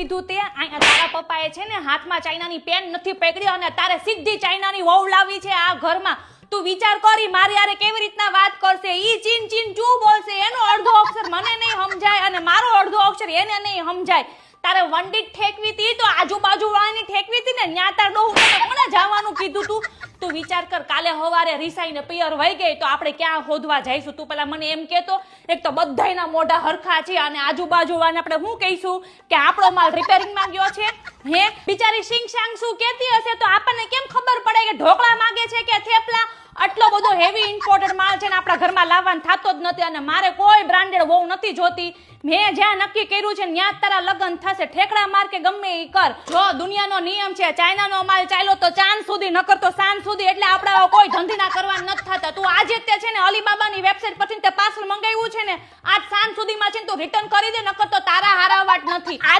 કીધું તે તારા પપ્પાએ છે ને હાથમાં ચાઇનાની પેન નથી પકડી અને તારે સીધી ચાઇનાની વહુ લાવી છે આ ઘરમાં. તું વિચાર કરી મારી યારે કેવી રીતના વાત કરશે. ઈ ચીન ચીન ચૂ બોલશે, એનો અડધો અક્ષર મને નહીં સમજાય અને મારો અડધો અક્ષર એને નહીં સમજાય. તારે વંડી ઠેકવી હતી તો આજુબાજુ વાળાની ઠેકવી હતી ને ન્યા તાર ડોહું કોને જવાનું કીધું તું વિચાર કર. કાલે હવારે રીસાઈને પિયર વહી ગઈ તો આપણે ક્યાં શોધવા જઈશું? તું પેલા મને એમ કહેતો, એક તો બધાયના મોઢા હરખા છે અને આજુબાજુ વાળાને આપણે શું કહીશું કે આપણો માલ રિપેરિંગમાં ગયો છે? હે બિચારી સિંગ સાંગ શું કહેતી હશે તો આપણને કેમ ખબર પડે કે ઢોકળા માંગે છે કે થેપલા? આટલો બધો હેવી ઇમ્પોર્ટેડ માલ છે ને આપણા ઘરમાં લાવવાનું થતો જ નથી અને મારે કોઈ બ્રાન્ડેડ વહુ નથી જોતી. મેં જ્યાં નક્કી કર્યું છે ત્યાં તારા લગ્ન થશે. ઠેકડા માર કે ગમે એ કર. જો દુનિયાનો નિયમ છે, ચાઇનાનો માલ ચાલ્યો તો ચાંદ સુધી, નકર તો સાંજ સુધી. એટલે આપણે કોઈ ધંધીના કરવા નથી થતા. તું આજે તે છે ને અલીબાબાની વેબસાઈટ પરથી તે પાર્સલ મંગાવ્યું છે ને આજ સાંજ સુધીમાં છે ને તું રિટર્ન કરી દે, નકર તો તારા હારાવાટ નથી. આજ